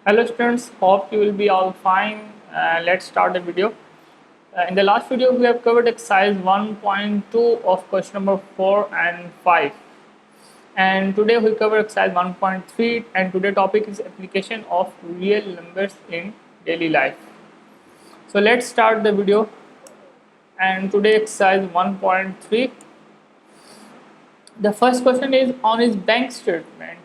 Hello students, hope you will be all fine. Let's start the video. In the last video, we have covered exercise 1.2 of question number 4 and 5. And today we cover exercise 1.3 and today topic is application of real numbers in daily life. So let's start the video. And today exercise 1.3. The first question is on his bank statement.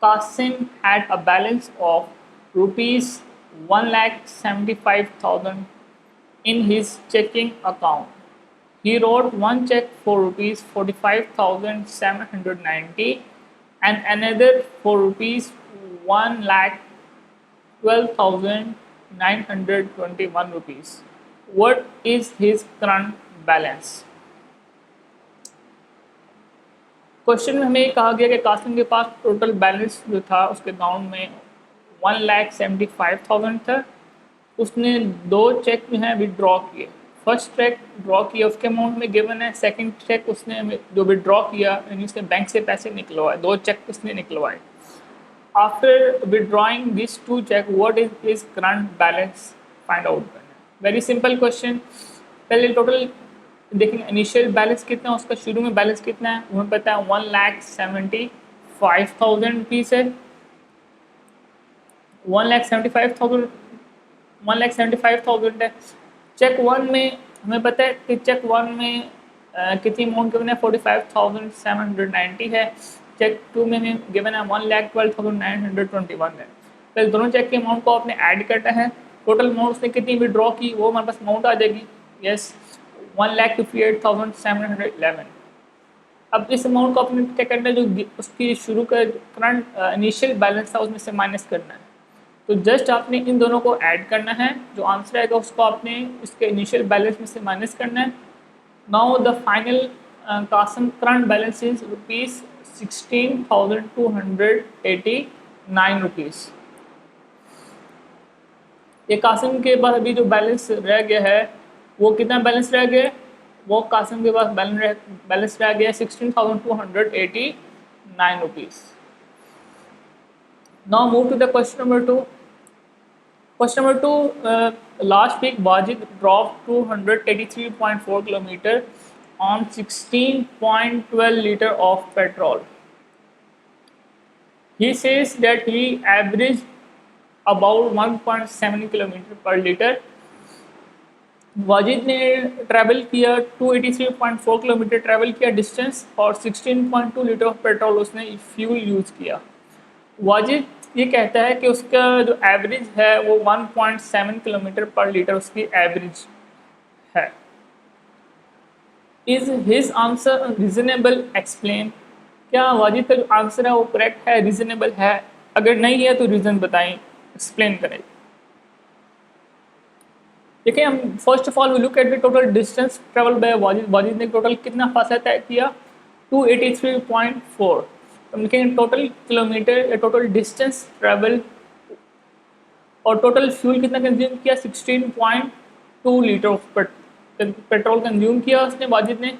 Qasim had a balance of rupees 1,75,000 in his checking account. He wrote one check for rupees 45,790 and another for rupees 1,12,921 rupees. What is his current balance? Question में हमें ये कहा गया कि कासिम के पास total balance जो था उसके अकाउंट में 1,75,000 था। उसने दो चेक जो हैं विड्रॉ किए। फर्स्ट चेक ड्रॉ किया उसके अमाउंट में गिवन है, सेकंड चेक उसने जो विड्रॉ किया यानी उसने बैंक से पैसे निकलवाए, दो चेक उसने निकलवाए। After withdrawing this two cheque what is his current balance find out करना है। Very simple question. पहले टोटल देखेंगे इनिशियल बैलेंस कितना है, उसका शुरू में बैलेंस कितना है हमें पता है 1,75,000 रुपीज़ है। 1,75,000 है। चेक वन में हमें पता है कि चेक वन में कितनी अमाउंट गिवन है 45,790 है। चेक टू में हमें गिवन है 1,12,921 है। पहले दोनों चेक के अमाउंट को आपने ऐड करना है। टोटल अमाउंट उसने कितनी विड्रॉ की वो हमारे पास अमाउंट आ जाएगी। यस 1,58,711। अब इस अमाउंट को अपने क्या करना है, जो उसकी शुरू का करंट इनिशियल बैलेंस था उसमें से माइनस करना है। तो जस्ट आपने इन दोनों को ऐड करना है, जो आंसर आएगा उसको आपने इसके इनिशियल बैलेंस में से माइनस करना है। Now the final Kasim current balance is rupees 16,289 rupees. ये कासिम के पास अभी जो बैलेंस रह गया है वो कितना बैलेंस रह गया, वो कासिम के पास बैलेंस रह गया 16,289 rupees. Now move to the question number 2. Question number 2, last week Wajid dropped 283.4 km on 16.12 liter of petrol. He says that he averaged about 1.7 km per liter. Wajid ने ट्रैवल किया 283.4 किलोमीटर ट्रैवल किया distance और 16.2 litre of petrol उसने fuel use किया। वाजिद ये कहता है कि उसका जो एवरेज है वो 1.7 किलोमीटर पर लीटर उसकी एवरेज है। Is his answer reasonable explain. क्या वाजिद का जो आंसर है वो करेक्ट है, रीज़नेबल है? अगर नहीं है तो रीज़न बताएं, एक्सप्लेन करें। देखिए हम first of all we look at the total distance travel by Wajid. Wajid ने टोटल कितना फासला तय किया 283.4। हम लिखेंगे टोटल किलोमीटर या टोटल डिस्टेंस ट्रेवल और टोटल फ्यूल कितना कंज्यूम किया 16.2 लीटर ऑफ पेट्रोल कंज्यूम किया उसने वाजिद ने।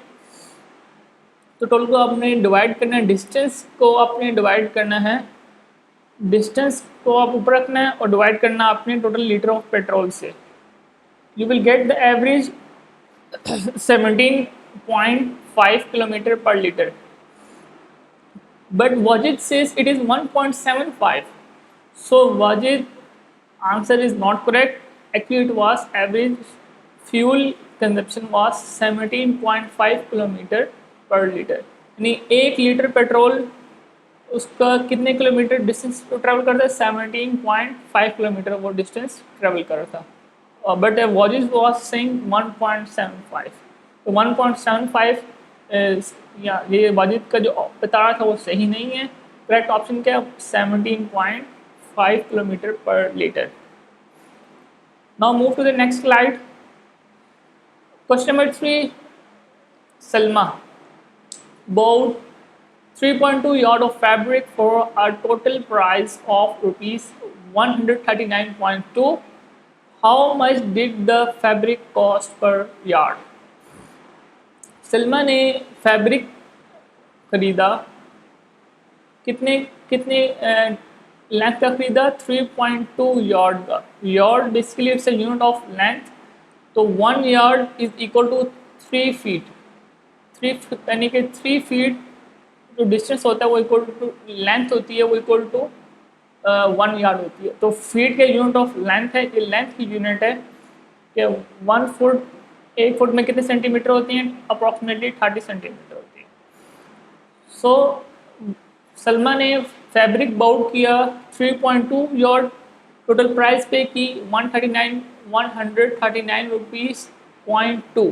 तो टोटल को आपने डिवाइड करना है, डिस्टेंस को आपने डिवाइड करना है, डिस्टेंस को आप ऊपर रखना है और डिवाइड करना आपने टोटल लीटर ऑफ पेट्रोल से। You will get the average 17.5 kilometer per liter. But Wajid says it is 1.75. So Wajid answer is not correct. Actually it was average fuel consumption was 17.5 kilometer per liter. यानी 1 litre petrol उसका कितने kilometre distance travel करता है 17.5 kilometre वो distance travel कर रहा था। But Wajid was saying 1.75. तो 1.75 ये वाजिद का जो बता रहा था वो सही नहीं है। करेक्ट ऑप्शन क्या है 17.5 kilometre per litre. Now move to the next slide. Question number 3, Salma bought 3.2 yard of fabric for a total price of rupees 139.2. How much did the fabric cost per yard? Salma ने fabric खरीदा कितने कितने length का खरीदा 3.2 yard का। Yard basically it's a unit of length, तो 1 yard is equal to 3 feet. 3 यानी कि 3 फीट जो डिस्टेंस होता है वो इक्वल टू लेंथ होती है, वो इक्वल टू 1 यार्ड होती है। तो फीट के यूनिट ऑफ लेंथ है, ये लेंथ की यूनिट है कि 1 फुट, 1 फुट में कितने सेंटीमीटर होती हैं? अप्रॉक्सीमेटली 30 सेंटीमीटर होती है। सो सलमा ने फैब्रिक बाउट किया 3.2 यार्ड, टोटल प्राइस पे की 139 rupees point two.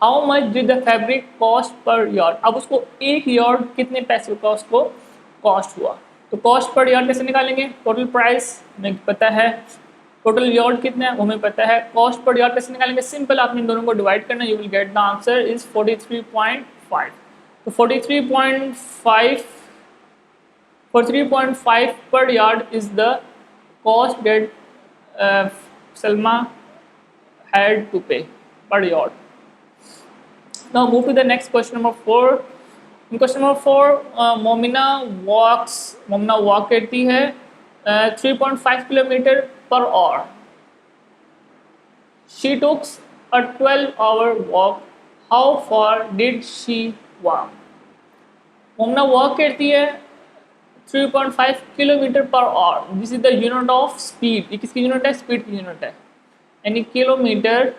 How much did the fabric cost per yard? अब उसको एक यार्ड कितने पैसे का उसको कॉस्ट हुआ, तो कॉस्ट पर यार्ड कैसे निकालेंगे? टोटल प्राइस हमें पता है, टोटल यार्ड कितना है वो हमें पता है, कॉस्ट पर यार्ड कैसे निकालेंगे? सिंपल, आपने दोनों को डिवाइड करना, you will get the answer is 43.5। तो 43.5 per yard is the cost that Salma had to pay per yard. Now move to the next question number 4. In question number 4, Momina walk करती है 3.5 kilometre per hour. She took a 12-hour walk. How far did she walk? Momina walk करती है 3.5 kilometre per hour. This is the unit of speed. ये किसकी unit है? Speed की unit है, यानी किलोमीटर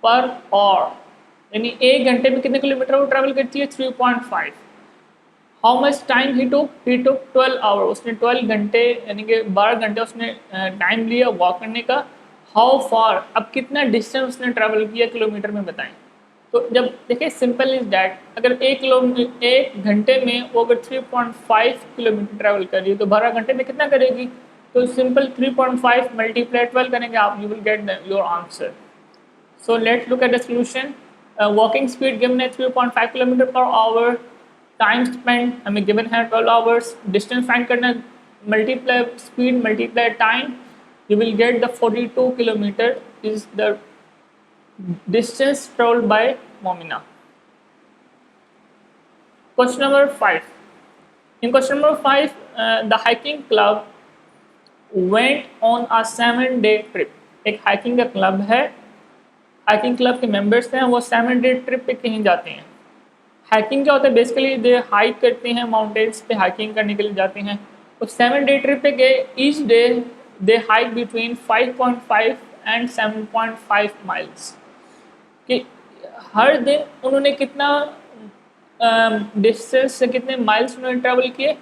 पर आवर, यानी 1 घंटे में कितने किलोमीटर वो ट्रैवल करती है? 3.5। How much time he took? 12 hour. उसने 12 घंटे यानी कि 12 घंटे उसने टाइम लिया वॉक करने का। हाउ फार, अब कितना डिस्टेंस उसने ट्रैवल किया किलोमीटर में बताएं। तो जब देखिए सिंपल इज डैट, अगर 1 घंटे में वो अगर 3.5 किलोमीटर ट्रैवल कर रही है तो 12 घंटे में कितना करेगी? तो सिंपल 3.5 मल्टीप्लाई 12 करेंगे आप, you will get your answer. So let's look at the solution. Walking speed given है 3.5 kilometre per hour, time spend हमें गिवन है 12 आवर्स, डिस्टेंस फाइंड करना, multiply speed multiply time, you will get the 42 kilometer is the distance traveled by Momina. Question number 5. In question number 5, the hiking club went on a 7-day trip. एक hiking का club है, hiking club के members हैं, वो 7-day trip पे कहीं जाते हैं। हाइकिंग क्या होता है? बेसिकली दे हाइक करते हैं, माउंटेन्स पे हाइकिंग करने के लिए जाते हैं। तो 7-day ट्रिप पे गए, each day they hike between 5.5 and 7.5 miles. कि हर दिन उन्होंने कितना डिस्टेंस से कितने माइल्स उन्होंने ट्रैवल किए?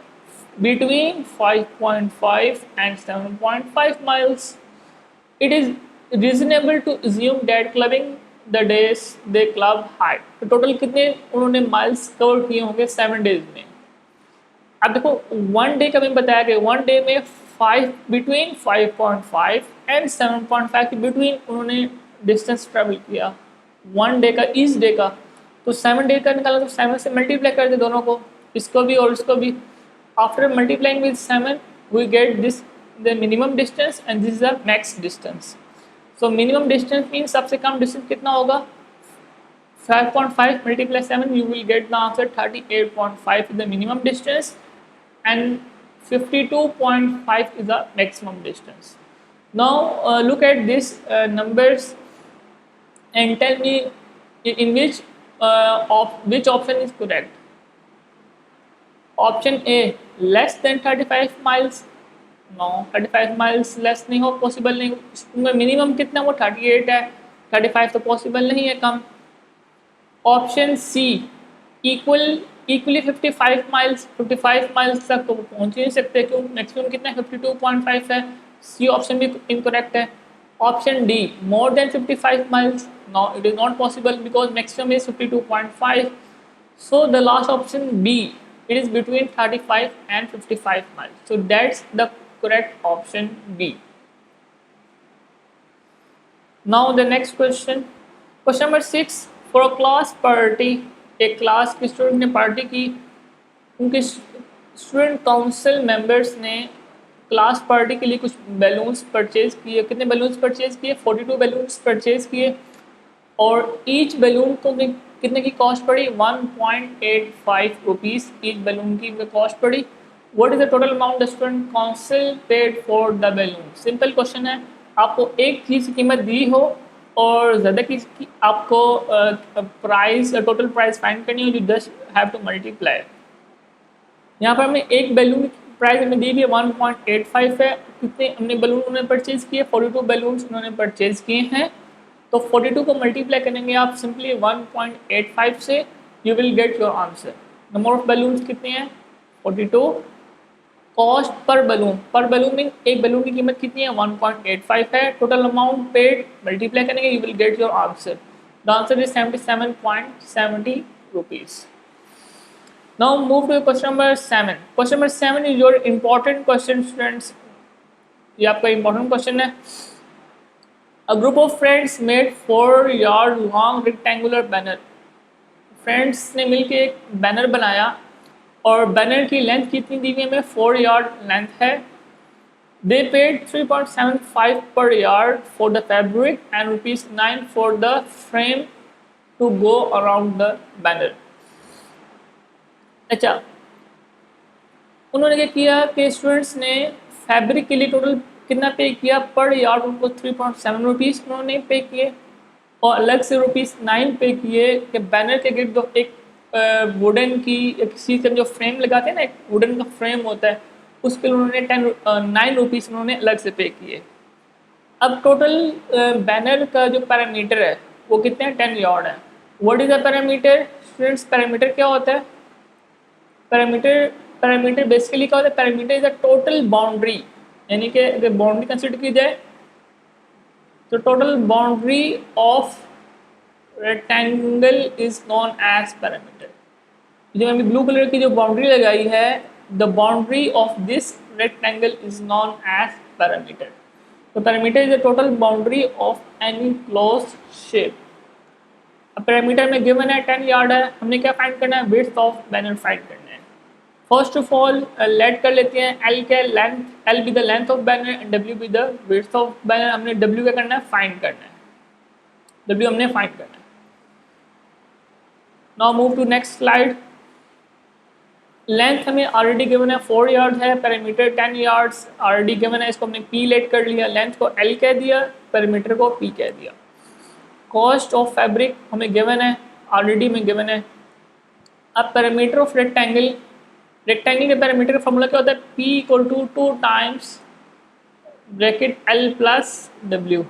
Between 5.5 and 7.5 miles. It is reasonable to assume that clubbing the days they club hike. तो टोटल कितने उन्होंने माइल्स कवर किए होंगे 7 डेज में? अब देखो 1 डे का भी बताया गया, 1 डे में 5 बिटवीन 5.5 एंड 7.5 के बिटवीन उन्होंने डिस्टेंस ट्रैवल किया 1 डे का, ईच डे का। तो 7 डे का निकाला तो 7 से मल्टीप्लाई कर दे दोनों को, इसको भी और इसको भी। After multiplying with 7 we get this the minimum distance and this is the max distance. So minimum distance mean सबसे कम डिस्टेंस कितना होगा? 5.5 multiply 7, you will get the answer 38.5 is the minimum distance and 52.5 is the maximum distance. Now look at these numbers and tell me in which option is correct. Option A, less than 35 miles. No, 35 miles less नहीं हो, possible नहीं। उसमें minimum कितना वो 38 है, 35 तो possible नहीं है कम। Option C, equally 55 miles, 55 miles तक तो पहुंच ही नहीं सकते, क्यों? मैक्सिमम कितना है? 52.5 है। सी ऑप्शन भी इनकरेक्ट है। Option D, more than 55 miles, no it is not possible because maximum is 52.5। So the last option B, it is between 35 and 55 miles. So that's the correct option B. Now the next question. Question number 6. For a class party, एक class के student ने party की, उनके student council members ने class party के लिए कुछ balloons purchase किए। कितने बैलून्स परचेज किए? 42 बैलून्स परचेज किए, और ईच बैलून को कितने की कॉस्ट पड़ी? 1.85 रुपीज़ ईच बैलून की कॉस्ट पड़ी। What is the total amount the student council paid for the balloon. Simple question है, आपको एक चीज़ की कीमत दी हो और ज़्यादा की आपको प्राइस टोटल प्राइस फाइंड करनी हो, you just have to multiply. यहाँ पर हमें एक बैलून की प्राइस हमें दी हुई है 1.85 है। कितने हमने बैलून उन्होंने परचेज किए, 42 बैलून्स उन्होंने परचेज किए हैं। तो 42 को मल्टीप्लाई करेंगे आप सिंपली 1.85 से, you will get your answer. Number of balloons कितने हैं 42। कॉस्ट पर बैलून मीन एक बैलून की कीमत कितनी है 1.85 है। टोटल अमाउंट पेड मल्टीप्लाई करेंगे, you will get your answer. The answer is 77.70 rupees. Now move to question number 7. Question number 7 is your important question, students. ये आपका important question है। A group of friends made 4 yard long rectangular banner. Friends ने मिलके एक banner बनाया और banner की length कितनी दी हुई है हमें 4 yard लेंथ है। They paid 3.75 per yard for the fabric and ₹9 for the frame to go around the banner. अच्छा, उन्होंने क्या किया कि स्टूडेंट्स ने फैब्रिक के लिए टोटल कितना पे किया पर यार्ड, उनको 3.7 रुपीज़ उन्होंने पे किए और अलग से ₹9 पे किए कि बैनर के गिर्द एक वुडन की किसी का जो फ्रेम लगाते हैं ना, एक वुडन का फ्रेम होता है, उस पर उन्होंने 9 रुपीज़ उन्होंने अलग से पे किए। अब टोटल बैनर का जो पैरामीटर है वो कितने हैं 10 यार्ड है। What is the perimeter students? Perimeter क्या होता है? पैरामीटर बेसिकली क्या होता है? Perimeter is the total boundary, यानी कि अगर बाउंड्री कंसिडर की जाए तो total boundary of rectangle is known as perimeter. जो मैंने ब्लू कलर की जो बाउंड्री लगाई है, the boundary of this rectangle is known as perimeter. तो perimeter is the total boundary of any close shape. अब पैरामीटर में गिवन है 10 यार्ड है, हमने क्या फाइंड करना है? विड्थ ऑफ बैनर फाइंड करना है। फर्स्ट ऑफ ऑल लेट कर लेते हैं एल के length, L be the length of banner and W be the width of banner. हमने डब्ल्यू क्या करना है? फाइंड करना है। डब्ल्यू हमने फाइंड करना है। Now move to next slide. Length हमें ऑलरेडी गिवन है 4 यार्ड है, पैरामीटर 10 यार्ड्स ऑलरेडी गिवन है, इसको हमने पी लेट कर लिया, लेंथ को एल कह दिया, पैरामीटर को पी कह दिया। कॉस्ट ऑफ फैब्रिक हमें गिवन है, ऑलरेडी में गिवन है। अब पैरामीटर ऑफ रेक्टेंगल, रेक्टेंगल के पैरामीटर का फॉर्मूला क्या होता है? P equal to 2 times bracket L plus W।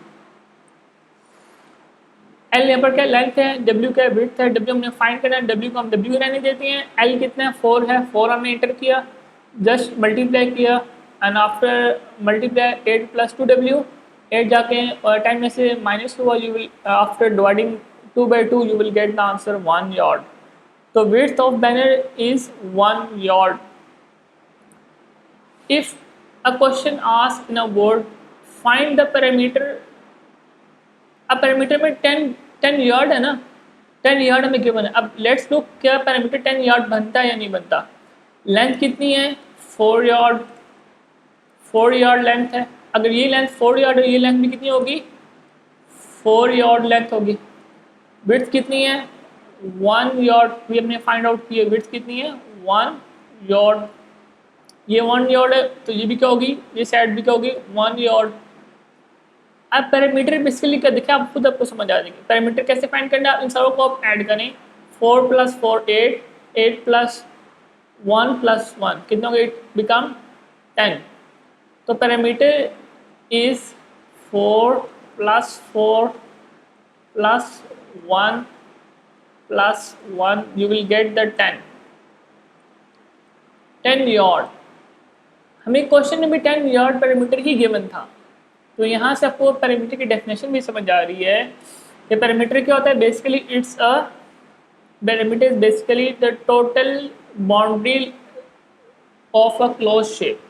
L यहाँ पर क्या लेंथ है, W क्या विड्थ है, W हमने फाइंड करना है, W को हम W रहने देते हैं। L कितना है? 4 है, 4 हमने एंटर किया, जस्ट मल्टीप्लाई किया and after multiply 8 plus 2W, 8 जाके और 10 में से -2 हुआ, you will after dividing 2/2 you will get the answer 1 yard. So width of banner is 1 yard. If a question asked in a word, find the parameter. अब perimeter में 10 yard है ना, 10 yard हमें गिवन है। अब लेट्स लुक क्या parameter 10 yard बनता है या नहीं बनता। लेंथ कितनी है? 4 यार्ड, 4 यार्ड लेंथ है। अगर ये लेंथ 4 यार्ड है, ये लेंथ भी कितनी होगी? 4 यार्ड लेंथ होगी। विड्थ कितनी है? 1 यार्ड। भी हमने फाइंड आउट किया विड्थ कितनी है 1 यार्ड। ये 1 यार्ड है तो ये भी क्या होगी, ये साइड भी क्या होगी 1 यार्ड। अब पैरामीटर बेसिकली क्या देखिए, आप खुद आपको समझ आ जाएगी पैरामीटर कैसे फाइंड करना है। आप इन सारों को आप ऐड करें, 4 + 4 8, 8 + 1 + 1 कितना होगा? 8 बिकम 10। तो perimeter is 4 + 4 + 1 + 1, you will get the 10 yard. हमें क्वेश्चन में भी 10 यार्ड पैरामीटर ही गिवन था, तो यहाँ से आपको पैरामीटर की डेफिनेशन भी समझ आ रही है। ये पैरामीटर क्या होता है? Basically it's a parameter is basically the total boundary of a close shape.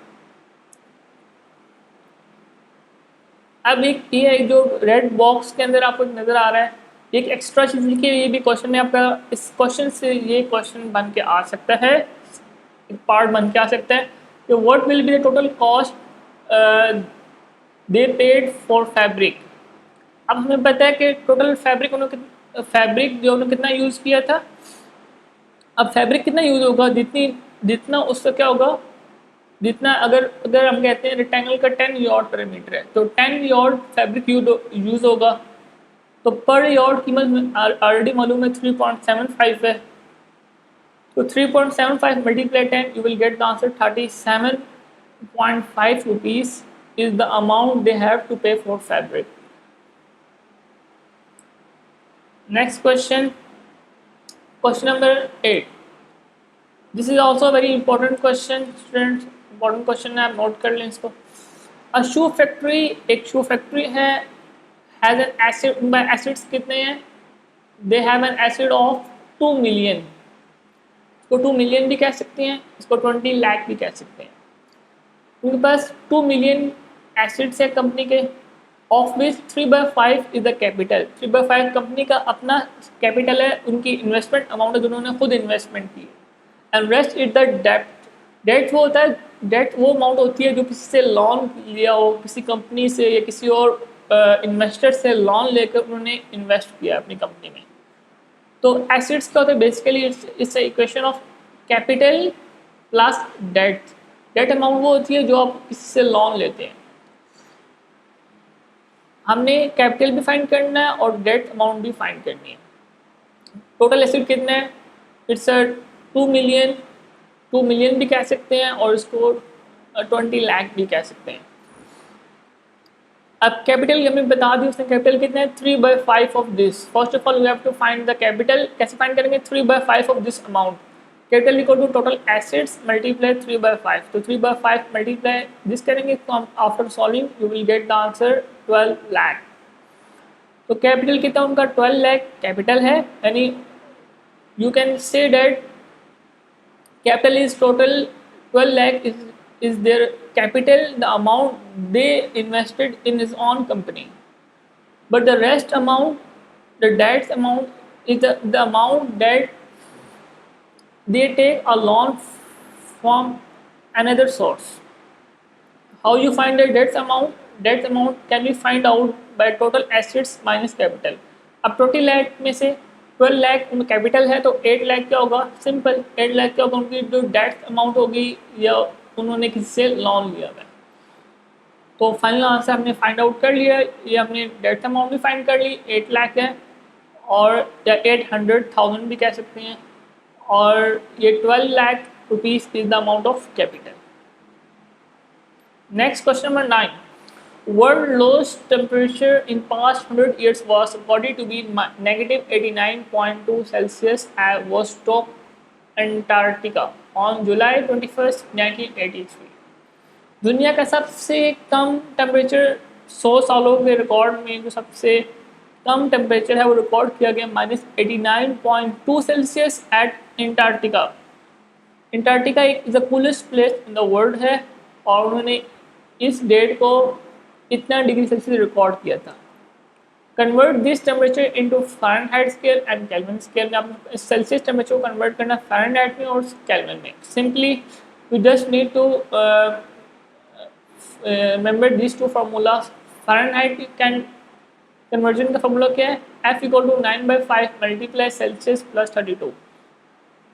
अब एक ये है जो रेड बॉक्स के अंदर आपको नजर आ रहा है, एक एक्स्ट्रा चीज़ लिखी है, ये भी क्वेश्चन में आपका इस क्वेश्चन से ये क्वेश्चन बन के आ सकता है, एक पार्ट बन के आ सकता है कि what will be the total cost they paid for fabric. अब हमें पता है कि टोटल फैब्रिक उन्होंने फैब्रिक जो उन्होंने कितना यूज़ किया था। अब फैब्रिक कितना यूज़ होगा, जितना उसका क्या होगा जितना अगर अगर हम कहते हैं रेक्टेंगल का 10 यॉर्ड पर मीटर है तो 10 यॉर्ड फैब्रिक यूज होगा, तो पर यॉर्ड कीमत ऑलरेडी मालूम है 3.75 है, तो 3.75 multiply 10 you will get the answer 37.5 rupees is the amount they have to pay for fabric. Next question, question number 8. This is also a very important question students, important question है, आप note कर लें इसको. A shoe factory, एक shoe factory है, has an asset, उनका assets कितने हैं, they have an asset of 2 million, इसको 2 मिलियन भी कह सकते हैं, इसको 20 लाख भी कह सकते हैं. उनके पास 2 मिलियन एसेट्स है कंपनी के, of which 3/5 is the capital. 3/5 company का अपना कैपिटल है, उनकी इन्वेस्टमेंट अमाउंट है जिन्होंने खुद इन्वेस्टमेंट की, and rest is the debt. Debt वो होता है, डेट वो अमाउंट होती है जो किसी से लोन लिया हो, किसी कंपनी से या किसी और इन्वेस्टर से लोन लेकर उन्होंने इन्वेस्ट किया अपनी कंपनी में. तो एसेट्स क्या होता है, basically it's equation of capital plus debt. Debt amount वो होती है जो आप किसी से लोन लेते हैं. हमने कैपिटल भी फाइंड करना है और डेट अमाउंट भी फाइंड करनी है. टोटल एसेट कितना है, इट्स 2 मिलियन, 2 मिलियन भी कह सकते हैं और इसको 20 लाख भी कह सकते हैं. अब कैपिटल हमें बता दी उसने, कैपिटल कितना है 3/5 of this. First of all we have to find the capital. कैसे फाइंड करेंगे, 3/5 of this amount. Capital equal to total assets multiply 3/5, तो 3/5 मल्टीप्लाई दिस करेंगे तो हम after solving you will get the answer 12 lakh. तो capital कितना उनका 12 lakh capital है, यानी you can say that capital is total 12 lakh is their capital, the amount they invested in his own company, but the rest amount, the debts amount is the amount that they take a loan from another source. How you find the debts amount? Debts amount can be find out by total assets minus capital. अब 20 लाख में से 12 लाख उनका capital है तो 8 लाख क्या होगा, simple 8 lakh क्या होगा उनकी जो डेट अमाउंट होगी या उन्होंने किसी से लोन लिया है. तो फाइनल आंसर हमने फाइंड आउट कर लिया, ये हमने डेट अमाउंट भी फाइंड कर ली 8 लाख है, और या 800,000 भी कह सकते हैं, और ये 12 lakh rupees is the amount of capital. Next question number 9. World lowest temperature in past 100 years was recorded to be negative 89.2 Celsius at Vostok, Antarctica on July 21st, 1983. दुनिया का सबसे कम टेम्परेचर 100 सालों के रिकॉर्ड में जो सबसे कम टेम्परेचर है वो रिकॉर्ड किया गया -89.2 सेल्सियस एट एंटार्क्टिका. एंटार्क्टिका एक the coolest place in the world है और उन्होंने इस डेट को इतना डिग्री सेल्सियस रिकॉर्ड किया था. Convert this temperature into Fahrenheit scale and Kelvin scale में. आप सेल्सियस टेम्परेचर को कन्वर्ट करना फ़ारेनहाइट में और केल्विन में. Simply we just need to remember this two formulas. Fahrenheit कैन कन्वर्जन का फार्मूला क्या है, F equal to 9/5 multiply Celsius plus 32.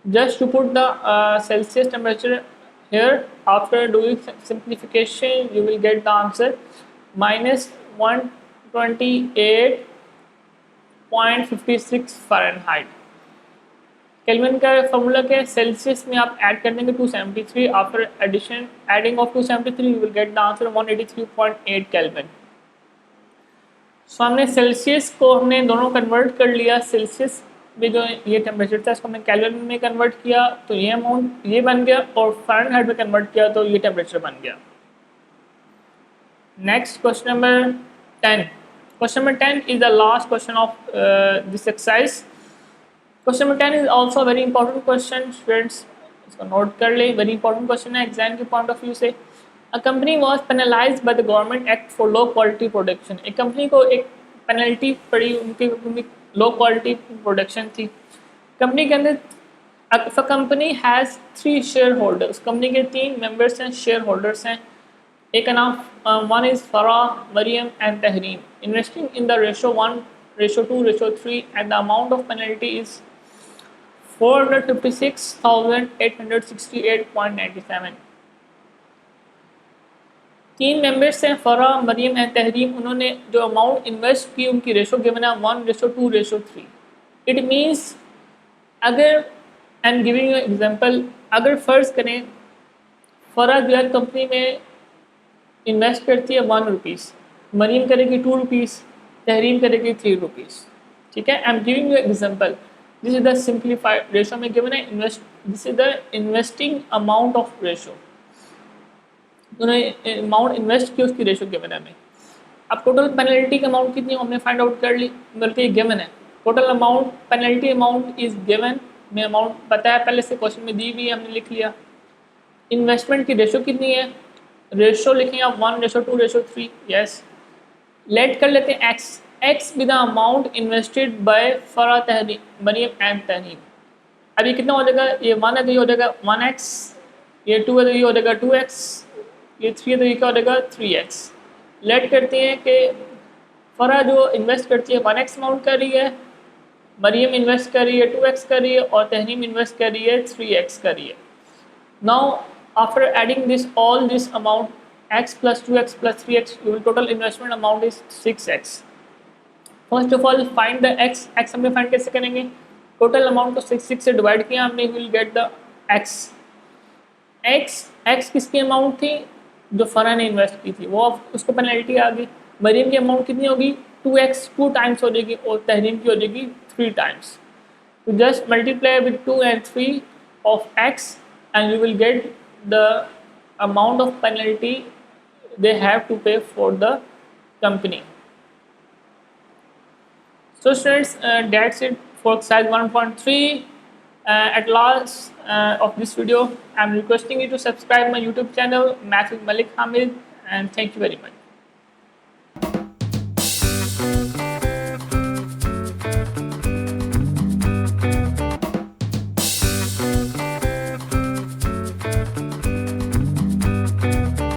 Just to put the Celsius temperature here, after doing simplification you will get the answer -128.56 Fahrenheit. Kelvin का formula क्या है, Celsius में आप add कर देंगे 273, after addition adding of 273 you will get the answer 183.8 kelvin. So हमने Celsius को हमने दोनों कन्वर्ट कर लिया. सेल्सियस में जो ये टेम्परेचर था इसको हमने केल्विन में कन्वर्ट किया तो ये अमाउंट ये बन गया, और फ़ारेनहाइट में कन्वर्ट किया तो ये टेम्परेचर बन गया. Next question number 10. Question number 10 is the last question of this exercise. Question number 10 is also very important question students, इसको नोट कर ले. वेरी इंपॉर्टेंट क्वेश्चन है एग्जाम के पॉइंट ऑफ व्यू से. A company was penalise by the government act for low quality production. एक company को एक penalty पड़ी उनकी लो क्वालिटी प्रोडक्शन थी. कंपनी के अंदर company has 3 share holders. Company के 3 मेंबर्स हैं, शेयर होल्डर्स हैं. एक का नाम one is Farah, Mariam and Tahreem. Investing in the ratio 1, ratio 2, ratio 3 and the amount of penalty is 456,868.97. तीन मेंबर्स हैं, फरा, मरियम एंड तहरीम। उन्होंने जो अमाउंट इन्वेस्ट की उनकी रेशो गिवन है 1:2:3। इट मीन्स अगर I am giving you example, अगर फ़र्ज़ करें फरा जो है कंपनी में इन्वेस्ट करती है 1 रुपीज़, मरीम करेगी 2 रुपीज़, तहरीम करेगी 3 रुपीज़। ठीक है, I am giving you example. This is the simplified ratio में गिवन है invest, this is the investing amount of ratio. उन्होंने अमाउंट इन्वेस्ट की उसकी रेशो गिवन है हमें। अब टोटल पेनल्टी की अमाउंट कितनी हमने फाइंड आउट कर ली, बल्कि गिवन है total amount, penalty amount is given, में अमाउंट पता है पहले से क्वेश्चन में दी हुई है, हमने लिख लिया। इन्वेस्टमेंट की रेशो कितनी है, रेशो लिखेंगे आप 1:2:3। यस, लेट कर लेते हैं x, x with the amount invested bye फरा तहरीम मरियम एंड तहरीम। अब ये कितना हो जाएगा, ये 1 है तो ये हो जाएगा 1x, ये 2 है तो ये हो जाएगा 2x, ये 3 है तो ये क्या हो जाएगा 3x। लेट करते हैं कि फरा जो इन्वेस्ट करती है 1x अमाउंट कर रही है, मरियम इन्वेस्ट कर रही है 2x कर रही है, और तहरीम इन्वेस्ट कर रही है 3x कर रही है। Now after adding this all this amount x plus 2x plus 3x, your total investment amount is 6x. First of all find the x, x हमने फाइंड कैसे करेंगे, टोटल अमाउंट को 6 से डिवाइड किया हमने, will get the x। x किसकी amount थी, जो फरा ने इन्वेस्ट की थी, वो उसको पेनल्टी आ गई। मरीम की अमाउंट कितनी होगी 2x, 2 टाइम्स हो जाएगी, और तहरीम की हो जाएगी 3 टाइम्स। तो just multiply with 2 and 3 of x and you will get the amount of penalty they have to pay for the company. So students, that's it for exercise 1.3. At last of this video, I'm requesting you to subscribe my YouTube channel Math with Malik Hamid, and thank you very much.